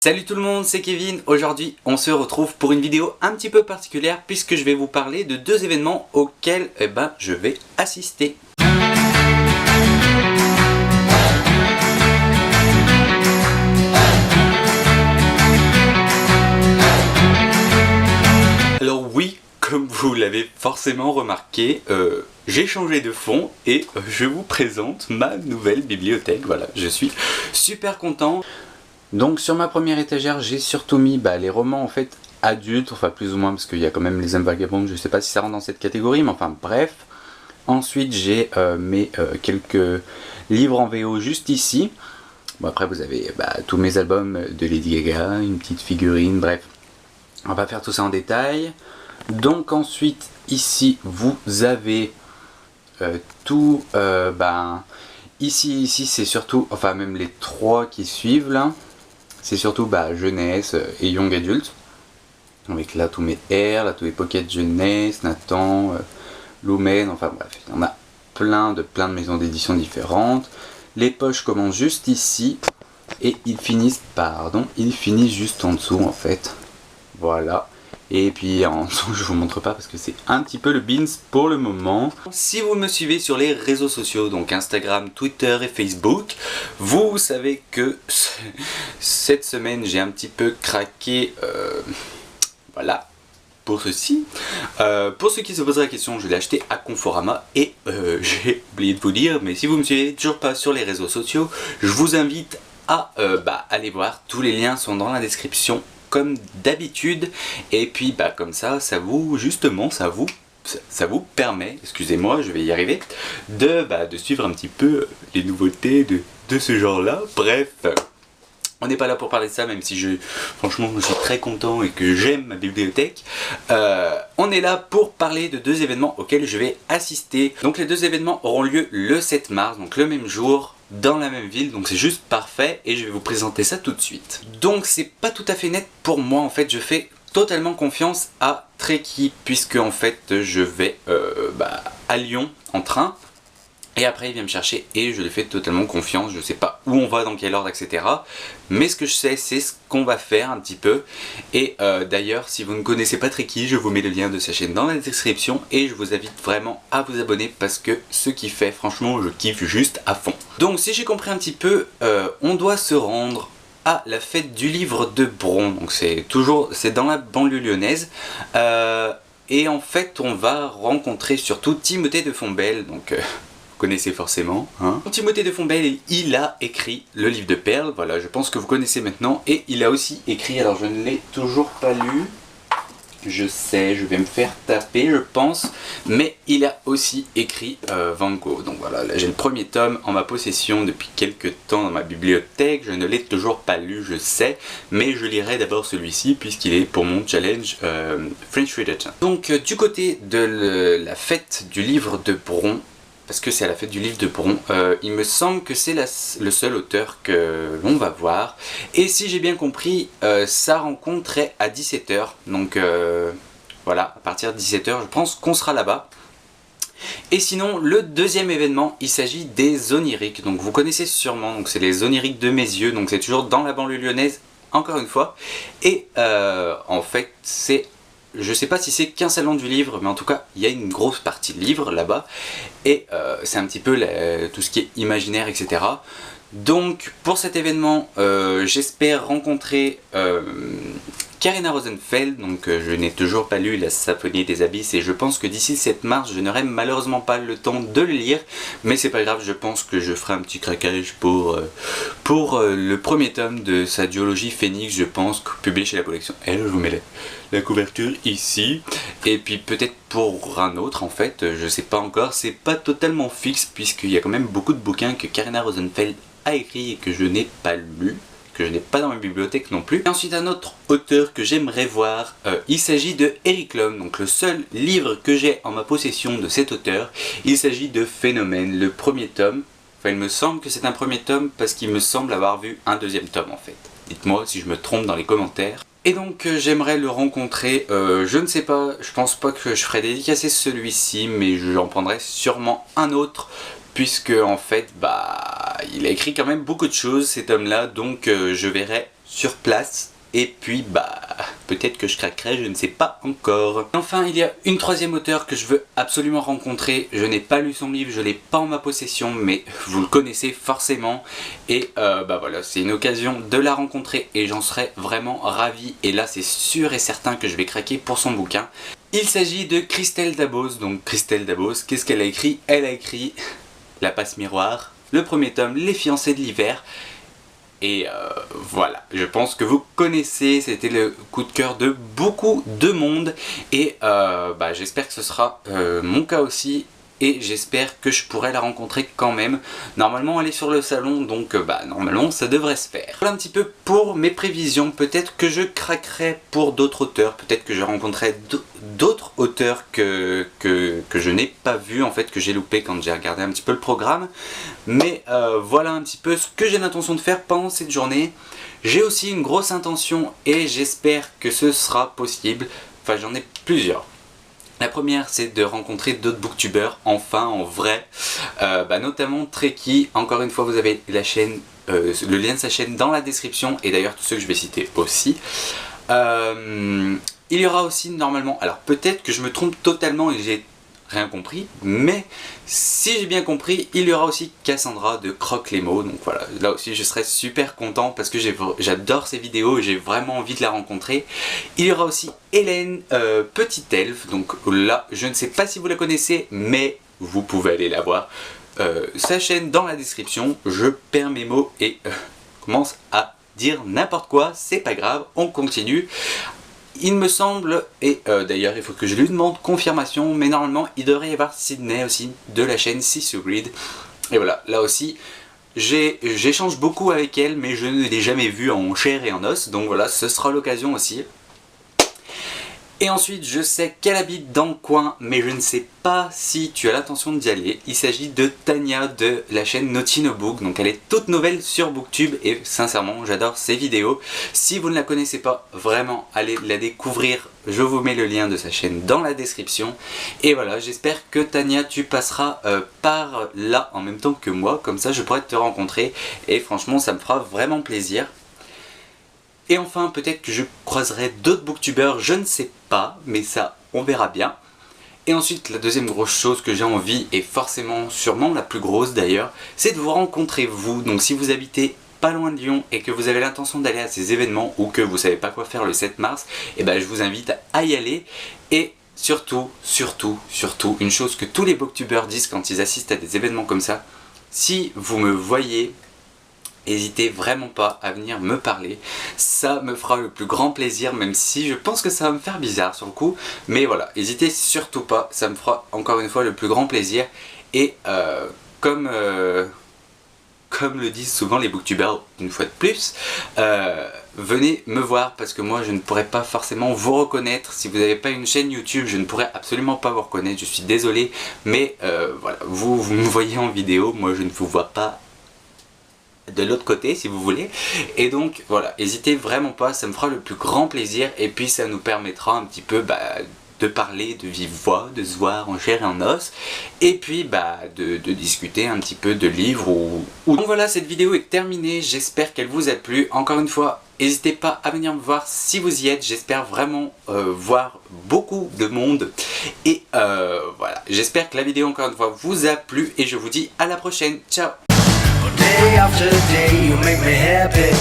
Salut tout le monde, c'est Kevin. Aujourd'hui, on se retrouve pour une vidéo un petit peu particulière puisque je vais vous parler de deux événements auxquels je vais assister. Alors oui, comme vous l'avez forcément remarqué, j'ai changé de fond et je vous présente ma nouvelle bibliothèque. Voilà, je suis super content. Donc sur ma première étagère, j'ai surtout mis les romans en fait adultes, enfin plus ou moins parce qu'il y a quand même Les Hommes Vagabonds, je sais pas si ça rentre dans cette catégorie, mais enfin bref. Ensuite j'ai mis quelques livres en VO juste ici. Bon, après vous avez tous mes albums de Lady Gaga, une petite figurine, bref. On va pas faire tout ça en détail. Donc ensuite ici vous avez tout, ici c'est surtout, enfin même les trois qui suivent là. C'est surtout jeunesse et young adulte. Avec là tous mes R, là tous les pockets jeunesse, Nathan, Lumen, enfin bref, il y en a plein de maisons d'édition différentes. Les poches commencent juste ici et ils finissent juste en dessous en fait. Voilà. Et puis en dessous je vous montre pas parce que c'est un petit peu le beans pour le moment. Si vous me suivez sur les réseaux sociaux, donc Instagram, Twitter et Facebook, vous savez que cette semaine j'ai un petit peu craqué, voilà, pour ceci. Pour ceux qui se poseraient la question, je l'ai acheté à Conforama et j'ai oublié de vous dire, mais si vous me suivez toujours pas sur les réseaux sociaux, je vous invite à aller voir, tous les liens sont dans la description comme d'habitude, et puis comme ça, ça vous permet, excusez-moi, je vais y arriver, de suivre un petit peu les nouveautés de ce genre-là. Bref, on n'est pas là pour parler de ça, même si franchement, je suis très content et que j'aime ma bibliothèque. On est là pour parler de deux événements auxquels je vais assister. Donc les deux événements auront lieu le 7 mars, donc le même jour, dans la même ville, donc c'est juste parfait et je vais vous présenter ça tout de suite. Donc c'est pas tout à fait net pour moi en fait, je fais totalement confiance à Trekkie puisque en fait je vais à Lyon en train et après il vient me chercher et je lui fais totalement confiance. Je sais pas où on va, dans quel ordre, etc. Mais ce que je sais, c'est ce qu'on va faire un petit peu. Et d'ailleurs, si vous ne connaissez pas Trekkie, je vous mets le lien de sa chaîne dans la description. Et je vous invite vraiment à vous abonner parce que ce qu'il fait, franchement, je kiffe juste à fond. Donc si j'ai compris un petit peu, on doit se rendre à la fête du livre de Bron. Donc c'est dans la banlieue lyonnaise. Et en fait, on va rencontrer surtout Timothée de Fontbelle. Donc... vous connaissez forcément, hein. Timothée de Fontbelle, il a écrit le livre de Perles, voilà, je pense que vous connaissez maintenant, et il a aussi écrit, alors je ne l'ai toujours pas lu, je sais, je vais me faire taper, je pense, mais il a aussi écrit Van Gogh. Donc voilà, là j'ai le premier tome en ma possession depuis quelques temps dans ma bibliothèque, je ne l'ai toujours pas lu, je sais, mais je lirai d'abord celui-ci puisqu'il est pour mon challenge French Reader. Donc du côté de la fête du livre de Bron, parce que c'est à la fête du livre de Bron, il me semble que c'est le seul auteur que l'on va voir. Et si j'ai bien compris, sa rencontre est à 17 h. Donc voilà, à partir de 17 h, je pense qu'on sera là-bas. Et sinon, le deuxième événement, il s'agit des Oniriques. Donc vous connaissez sûrement, donc c'est les Oniriques de mes yeux. Donc c'est toujours dans la banlieue lyonnaise, encore une fois. Et en fait, c'est... je sais pas si c'est qu'un salon du livre, mais en tout cas il y a une grosse partie de livres là-bas et c'est un petit peu tout ce qui est imaginaire, etc. Donc pour cet événement, j'espère rencontrer Karina Rosenfeld. Donc je n'ai toujours pas lu La Symphonie des Abysses et je pense que d'ici le 7 mars je n'aurai malheureusement pas le temps de le lire, mais c'est pas grave, je pense que je ferai un petit craquage pour le premier tome de sa duologie Phénix, je pense, publié chez la collection Elle. Je vous mets la couverture ici, et puis peut-être pour un autre en fait, je sais pas encore, c'est pas totalement fixe puisqu'il y a quand même beaucoup de bouquins que Karina Rosenfeld a écrit et que je n'ai pas lu, que je n'ai pas dans ma bibliothèque non plus. Et ensuite un autre auteur que j'aimerais voir, il s'agit de Eric Lhomme, donc le seul livre que j'ai en ma possession de cet auteur, il s'agit de Phénomène, le premier tome. Enfin il me semble que c'est un premier tome parce qu'il me semble avoir vu un deuxième tome en fait. Dites-moi si je me trompe dans les commentaires. Et donc j'aimerais le rencontrer, je ne sais pas, je pense pas que je ferai dédicacer celui-ci, mais j'en prendrai sûrement un autre, puisque en fait il a écrit quand même beaucoup de choses cet homme là, donc je verrai sur place. Et puis bah peut-être que je craquerai, je ne sais pas encore. Enfin il y a une troisième auteure que je veux absolument rencontrer. Je n'ai pas lu son livre, je l'ai pas en ma possession, mais vous le connaissez forcément. Et bah voilà, c'est une occasion de la rencontrer et j'en serais vraiment ravi. Et là c'est sûr et certain que je vais craquer pour son bouquin. Il s'agit de Christelle Dabos. Donc Christelle Dabos, qu'est-ce qu'elle a écrit? Elle a écrit La Passe Miroir, le premier tome, Les Fiancés de l'hiver. Et voilà, je pense que vous connaissez, c'était le coup de cœur de beaucoup de monde. Et bah, j'espère que ce sera mon cas aussi. Et j'espère que je pourrai la rencontrer quand même. Normalement elle est sur le salon, donc bah normalement ça devrait se faire. Voilà un petit peu pour mes prévisions. Peut-être que je craquerai pour d'autres auteurs. Peut-être que je rencontrerai d'autres auteurs que je n'ai pas vu, en fait, que j'ai loupé quand j'ai regardé un petit peu le programme. Mais voilà un petit peu ce que j'ai l'intention de faire pendant cette journée. J'ai aussi une grosse intention et j'espère que ce sera possible. Enfin j'en ai plusieurs. La première, c'est de rencontrer d'autres booktubeurs, enfin, en vrai, bah, notamment Treki. Encore une fois, vous avez la chaîne, le lien de sa chaîne dans la description, et d'ailleurs tous ceux que je vais citer aussi. Il y aura aussi normalement, alors peut-être que je me trompe totalement et j'ai rien compris, mais si j'ai bien compris, il y aura aussi Cassandra de Croque les mots. Donc voilà, là aussi je serai super content parce que j'adore ses vidéos et j'ai vraiment envie de la rencontrer. Il y aura aussi Hélène Petite Elfe. Donc là, je ne sais pas si vous la connaissez, mais vous pouvez aller la voir. Sa chaîne dans la description. Je perds mes mots et commence à dire n'importe quoi, c'est pas grave, on continue. Il me semble, et d'ailleurs il faut que je lui demande confirmation, mais normalement il devrait y avoir Sydney aussi de la chaîne Sisu Read. Et voilà, là aussi j'échange beaucoup avec elle, mais je ne l'ai jamais vue en chair et en os, donc voilà, ce sera l'occasion aussi. Et ensuite, je sais qu'elle habite dans le coin, mais je ne sais pas si tu as l'intention d'y aller. Il s'agit de Tania de la chaîne Naughty No Book. Donc elle est toute nouvelle sur Booktube et sincèrement, j'adore ses vidéos. Si vous ne la connaissez pas, vraiment, allez la découvrir. Je vous mets le lien de sa chaîne dans la description. Et voilà, j'espère que Tania, tu passeras par là en même temps que moi. Comme ça, je pourrai te rencontrer. Et franchement, ça me fera vraiment plaisir. Et enfin, peut-être que je croiserai d'autres booktubeurs, je ne sais pas, mais ça, on verra bien. Et ensuite, la deuxième grosse chose que j'ai envie, et forcément, sûrement la plus grosse d'ailleurs, c'est de vous rencontrer vous. Donc si vous habitez pas loin de Lyon et que vous avez l'intention d'aller à ces événements ou que vous savez pas quoi faire le 7 mars, et ben je vous invite à y aller. Et surtout, une chose que tous les booktubeurs disent quand ils assistent à des événements comme ça, si vous me voyez, n'hésitez vraiment pas à venir me parler, ça me fera le plus grand plaisir, même si je pense que ça va me faire bizarre sur le coup, mais voilà, n'hésitez surtout pas, ça me fera encore une fois le plus grand plaisir. Et comme le disent souvent les booktubers une fois de plus, venez me voir parce que moi je ne pourrais pas forcément vous reconnaître. Si vous n'avez pas une chaîne YouTube, je ne pourrais absolument pas vous reconnaître, je suis désolé, mais voilà, vous me voyez en vidéo, moi je ne vous vois pas de l'autre côté si vous voulez, et donc voilà, n'hésitez vraiment pas, ça me fera le plus grand plaisir et puis ça nous permettra un petit peu de parler de vive voix, de se voir en chair et en os, et puis de discuter un petit peu de livres ou... Donc voilà, cette vidéo est terminée, j'espère qu'elle vous a plu. Encore une fois, n'hésitez pas à venir me voir si vous y êtes, j'espère vraiment voir beaucoup de monde, et voilà, j'espère que la vidéo encore une fois vous a plu, et je vous dis à la prochaine, ciao. Day after day, you make me happy.